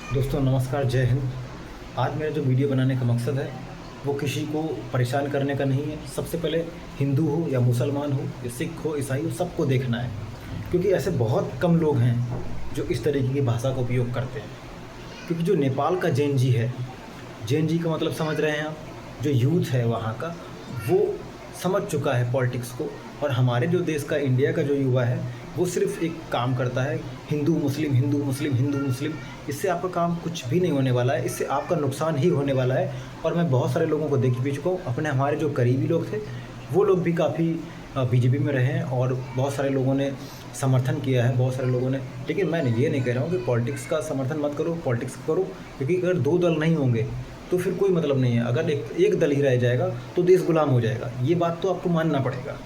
दोस्तों नमस्कार, जय हिंद। आज मेरा जो वीडियो बनाने का मकसद है वो किसी को परेशान करने का नहीं है। सबसे पहले हिंदू हो या मुसलमान हो या सिख हो ईसाई हो, सबको देखना है, क्योंकि ऐसे बहुत कम लोग हैं जो इस तरीके की भाषा का उपयोग करते हैं। क्योंकि जो नेपाल का जैन जी है, जैन जी का मतलब समझ रहे हैं आप, जो यूथ है वहाँ का, वो समझ चुका है पॉलिटिक्स को। और हमारे जो देश का, इंडिया का जो युवा है, वो सिर्फ एक काम करता है, हिंदू मुस्लिम हिंदू मुस्लिम हिंदू मुस्लिम। इससे आपका काम कुछ भी नहीं होने वाला है, इससे आपका नुकसान ही होने वाला है। और मैं बहुत सारे लोगों को देख भी चुका हूँ, अपने हमारे जो करीबी लोग थे वो लोग भी काफ़ी बीजेपी में रहे हैं और बहुत सारे लोगों ने समर्थन किया है, बहुत सारे लोगों ने। लेकिन मैं ये नहीं कह रहा हूँ कि पॉलिटिक्स का समर्थन मत करो, पॉलिटिक्स करो, क्योंकि अगर दो दल नहीं होंगे तो फिर कोई मतलब नहीं है। अगर एक दल ही रह जाएगा तो देश गुलाम हो जाएगा, ये बात तो आपको मानना पड़ेगा।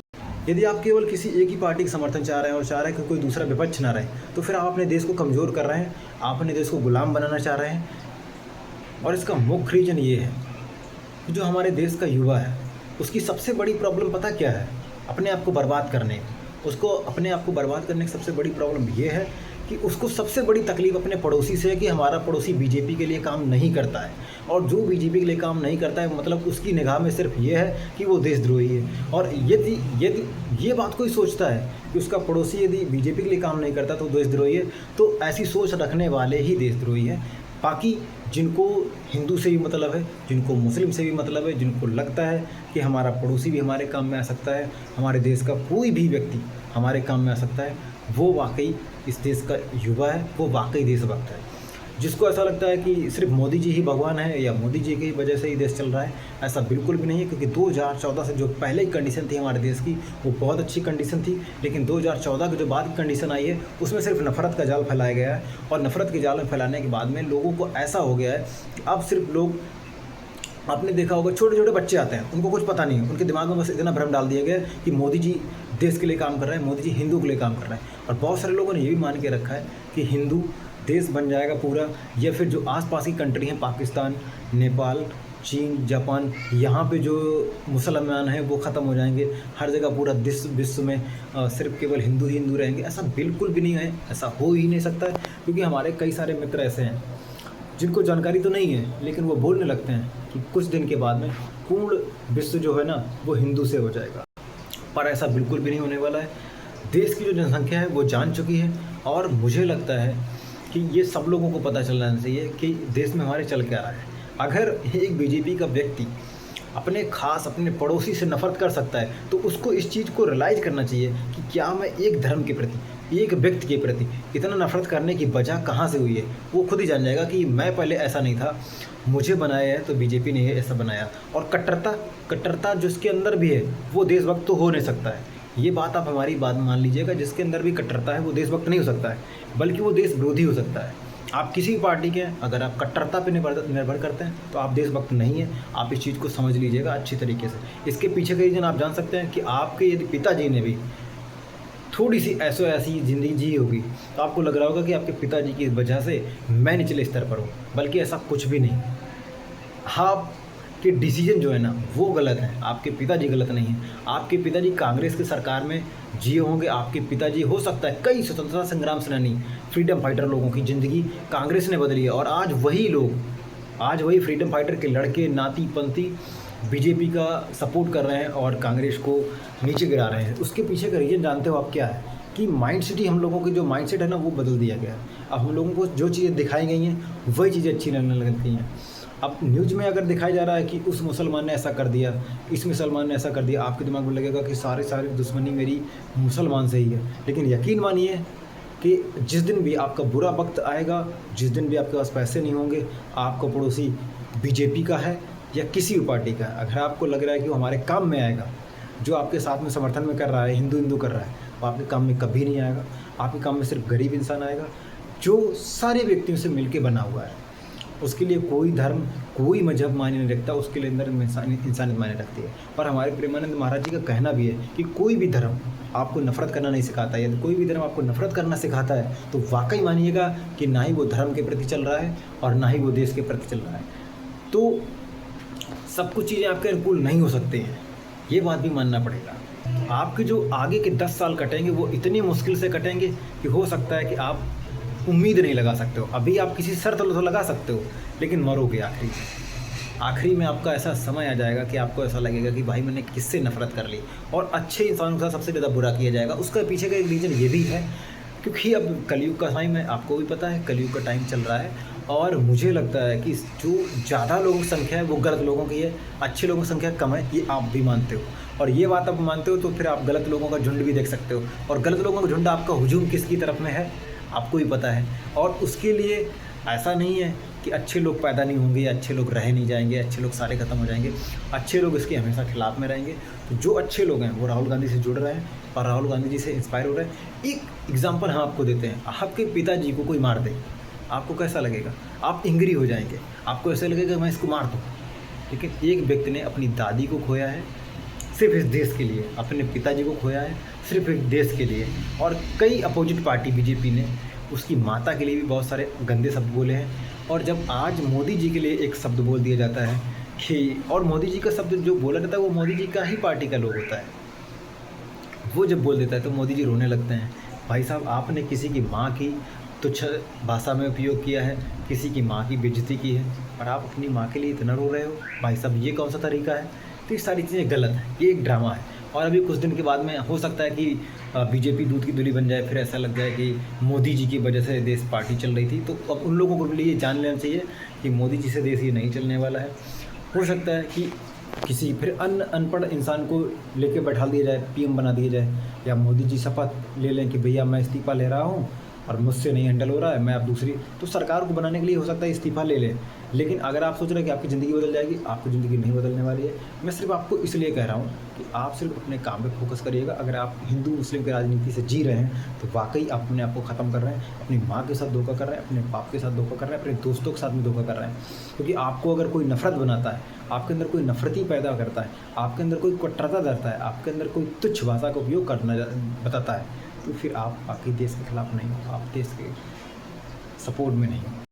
यदि आप केवल किसी एक ही पार्टी का समर्थन चाह रहे हैं और चाह रहे हैं कि कोई दूसरा विपक्ष ना रहे, तो फिर आप अपने देश को कमज़ोर कर रहे हैं, आप अपने देश को गुलाम बनाना चाह रहे हैं। और इसका मुख्य रीज़न ये है कि जो हमारे देश का युवा है, उसकी सबसे बड़ी प्रॉब्लम पता क्या है? अपने आप को बर्बाद करने की। उसको अपने आप को बर्बाद करने की सबसे बड़ी प्रॉब्लम ये है कि उसको सबसे बड़ी तकलीफ़ अपने पड़ोसी से है कि हमारा पड़ोसी बीजेपी के लिए काम नहीं करता है। और जो बीजेपी के लिए काम नहीं करता है, मतलब उसकी निगाह में सिर्फ ये है कि वो देशद्रोही है। और यदि यदि ये बात कोई सोचता है कि उसका पड़ोसी यदि बीजेपी के लिए काम नहीं करता तो देशद्रोही है, तो ऐसी सोच रखने वाले ही देशद्रोही हैं। बाकी जिनको हिंदू से भी मतलब है, जिनको मुस्लिम से भी मतलब है, जिनको लगता है कि हमारा पड़ोसी भी हमारे काम में आ सकता है, हमारे देश का कोई भी व्यक्ति हमारे काम में आ सकता है, वो वाकई इस देश का युवा है, वो वाकई देशभक्त है। जिसको ऐसा लगता है कि सिर्फ मोदी जी ही भगवान है या मोदी जी की वजह से ही देश चल रहा है, ऐसा बिल्कुल भी नहीं है। क्योंकि 2014 से जो पहले की कंडीशन थी हमारे देश की, वो बहुत अच्छी कंडीशन थी। लेकिन 2014 की जो बाद की कंडीशन आई है, उसमें सिर्फ नफ़रत का जाल फैलाया गया है। और नफ़रत के जाल में फैलाने के बाद में लोगों को ऐसा हो गया है कि अब सिर्फ लोग, आपने देखा होगा छोटे छोटे बच्चे आते हैं, उनको कुछ पता नहीं है, उनके दिमाग में बस इतना भ्रम डाल दिया गया है कि मोदी जी देश के लिए काम कर रहे हैं, मोदी जी हिंदू के लिए काम कर रहे हैं। और बहुत सारे लोगों ने ये भी मान के रखा है कि हिंदू देश बन जाएगा पूरा, या फिर जो आसपास की कंट्री हैं, पाकिस्तान, नेपाल, चीन, जापान, यहाँ पे जो मुसलमान हैं वो ख़त्म हो जाएंगे, हर जगह पूरा विश्व में सिर्फ केवल हिंदू ही हिंदू रहेंगे। ऐसा बिल्कुल भी नहीं है, ऐसा हो ही नहीं सकता है। क्योंकि हमारे कई सारे मित्र ऐसे हैं जिनको जानकारी तो नहीं है, लेकिन वो बोलने लगते हैं कि कुछ दिन के बाद में पूर्ण विश्व जो है ना वो हिंदू से हो जाएगा। पर ऐसा बिल्कुल भी नहीं होने वाला है। देश की जो जनसंख्या है वो जान चुकी है। और मुझे लगता है कि ये सब लोगों को पता चल जाना चाहिए कि देश में हमारे चल क्या रहा है। अगर एक बीजेपी का व्यक्ति अपने पड़ोसी से नफरत कर सकता है, तो उसको इस चीज़ को रियलाइज़ करना चाहिए कि क्या मैं एक धर्म के प्रति, एक व्यक्ति के प्रति इतना नफरत करने की वजह कहाँ से हुई है। वो खुद ही जान जाएगा कि मैं पहले ऐसा नहीं था, मुझे बनाया है तो बीजेपी ने ऐसा बनाया। और कट्टरता जिसके अंदर भी है वो देशभक्त तो हो नहीं सकता है। ये बात आप हमारी बात मान लीजिएगा, जिसके अंदर भी कट्टरता है वो देशभक्त नहीं हो सकता है, बल्कि वो देश विरोधी हो सकता है। आप किसी भी पार्टी के हैं, अगर आप कट्टरता पे निर्भर करते हैं तो आप देशभक्त नहीं हैं। आप इस चीज़ को समझ लीजिएगा अच्छी तरीके से। इसके पीछे का रीज़न आप जान सकते हैं कि आपके यदि पिताजी ने भी थोड़ी सी ऐसी ज़िंदगी जी होगी तो आपको लग रहा होगा कि आपके पिताजी की वजह से मैं निचले स्तर पर हूँ, बल्कि ऐसा कुछ भी नहीं। आपके डिसीजन जो है ना वो गलत है, आपके पिताजी गलत नहीं है। आपके पिताजी कांग्रेस की सरकार में जिए होंगे, आपके पिताजी हो सकता है कई स्वतंत्रता संग्राम सेनानी, फ्रीडम फाइटर लोगों की ज़िंदगी कांग्रेस ने बदली है। और आज वही लोग, आज वही फ्रीडम फाइटर के लड़के नाती पंथी बीजेपी का सपोर्ट कर रहे हैं और कांग्रेस को नीचे गिरा रहे हैं। उसके पीछे का रीज़न जानते हो आप क्या है? कि माइंड सेट ही, हम लोगों की जो माइंड सेट है ना वो बदल दिया गया है। अब हम लोगों को जो चीज़ें दिखाई गई हैं वही चीज़ें अच्छी लगने लग गई हैं। अब न्यूज़ में अगर दिखाया जा रहा है कि उस मुसलमान ने ऐसा कर दिया, इस मुसलमान ने ऐसा कर दिया, आपके दिमाग में लगेगा कि सारी दुश्मनी मेरी मुसलमान से ही है। लेकिन यकीन मानिए कि जिस दिन भी आपका बुरा वक्त आएगा, जिस दिन भी आपके पास पैसे नहीं होंगे, आपका पड़ोसी बीजेपी का है या किसी भी पार्टी का है, अगर आपको लग रहा है कि वो हमारे काम में आएगा, जो आपके साथ में समर्थन में कर रहा है, हिंदू कर रहा है, वो आपके काम में कभी नहीं आएगा। आपके काम में सिर्फ गरीब इंसान आएगा जो सारे व्यक्तियों से मिलके बना हुआ है। उसके लिए कोई धर्म, कोई मजहब मायने नहीं रखता, उसके लिए अंदर इंसानियत मायने रखती है। और हमारे प्रेमानंद महाराज जी का कहना भी है कि कोई भी धर्म आपको नफ़रत करना नहीं सिखाता है। यदि कोई भी धर्म आपको नफ़रत करना सिखाता है तो वाकई मानिएगा कि ना ही वो धर्म के प्रति चल रहा है और ना ही वो देश के प्रति चल रहा है। तो सब कुछ चीज़ें आपके अनुकूल नहीं हो सकते हैं, ये बात भी मानना पड़ेगा। आपके जो आगे के 10 साल कटेंगे वो इतनी मुश्किल से कटेंगे कि हो सकता है कि आप उम्मीद नहीं लगा सकते हो। अभी आप किसी शर्त तो लगा सकते हो, लेकिन मरोगे आखिरी में। आखिरी में आपका ऐसा समय आ जाएगा कि आपको ऐसा लगेगा कि भाई मैंने किससे नफ़रत कर ली, और अच्छे इंसानों के साथ सबसे ज़्यादा बुरा किया जाएगा। उसका पीछे का एक रीज़न ये भी है, क्योंकि अब कलयुग का टाइम है, आपको भी पता है कलयुग का टाइम चल रहा है। और मुझे लगता है कि जो ज़्यादा लोगों की संख्या है वो गलत लोगों की है, अच्छे लोगों की संख्या कम है, ये आप भी मानते हो। और ये बात आप मानते हो तो फिर आप गलत लोगों का झुंड भी देख सकते हो, और गलत लोगों का झुंड आपका हुजूम किसकी तरफ में है आपको ही पता है। और उसके लिए ऐसा नहीं है कि अच्छे लोग पैदा नहीं होंगे, अच्छे लोग रह नहीं जाएंगे, अच्छे लोग सारे ख़त्म हो जाएंगे। अच्छे लोग इसके हमेशा खिलाफ में रहेंगे। तो जो अच्छे लोग हैं वो राहुल गांधी से जुड़ रहे हैं और राहुल गांधी जी से इंस्पायर हो रहे हैं। एक एग्जांपल हम आपको देते हैं, आपके पिताजी को कोई मार दे, आपको कैसा लगेगा? आप इंग्री हो जाएंगे, आपको ऐसा लगेगा मैं इसको मार दूँ। लेकिन एक व्यक्ति ने अपनी दादी को खोया है सिर्फ इस देश के लिए, अपने पिताजी को खोया है सिर्फ इस देश के लिए, और कई अपोजिट पार्टी बीजेपी ने उसकी माता के लिए भी बहुत सारे गंदे शब्द बोले हैं। और जब आज मोदी जी के लिए एक शब्द बोल दिया जाता है कि, और मोदी जी का शब्द जो बोला जाता है वो मोदी जी का ही पार्टी का लोग होता है, वो जब बोल देता है तो मोदी जी रोने लगते हैं। भाई साहब, आपने किसी की माँ की तुच्छ भाषा में उपयोग किया है, किसी की माँ की बेइज्जती की है, और आप अपनी माँ के लिए इतना रो रहे हो। भाई साहब, ये कौन सा तरीका है? तो ये सारी चीज़ें गलत है, ये एक ड्रामा है। और अभी कुछ दिन के बाद में हो सकता है कि बीजेपी दूध की धुली बन जाए, फिर ऐसा लग जाए कि मोदी जी की वजह से देश पार्टी चल रही थी। तो अब उन लोगों को लिए जान लेना चाहिए कि मोदी जी से देश ये नहीं चलने वाला है। हो सकता है कि किसी फिर अनपढ़ इंसान को लेके बैठा दिया जाए, पीएम बना दिया जाए, या मोदी जी शपथ ले लें कि भैया मैं इस्तीफ़ा ले रहा हूँ और मुझसे नहीं हैंडल हो रहा है, मैं अब दूसरी, तो सरकार को बनाने के लिए हो सकता है इस्तीफ़ा ले लें। लेकिन अगर आप सोच रहे हैं कि आपकी ज़िंदगी बदल जाएगी, आपकी ज़िंदगी नहीं बदलने वाली है। मैं सिर्फ आपको इसलिए कह रहा हूँ कि आप सिर्फ अपने काम पे फोकस करिएगा। अगर आप हिंदू मुस्लिम की राजनीति से जी रहे हैं तो वाकई आप अपने आप को ख़त्म कर रहे हैं, अपनी माँ के साथ धोखा कर रहे हैं, अपने बाप के साथ धोखा कर रहे हैं, अपने दोस्तों के साथ भी धोखा कर रहे हैं। क्योंकि आपको अगर कोई नफ़रत बनाता है, आपके अंदर कोई नफ़रती पैदा करता है, आपके अंदर कोई कट्टरता धरता है, आपके अंदर कोई तुच्छ भाषा का उपयोग करना बताता है, तो फिर आप बाकी देश के खिलाफ नहीं हो, आप देश के सपोर्ट में नहीं हो।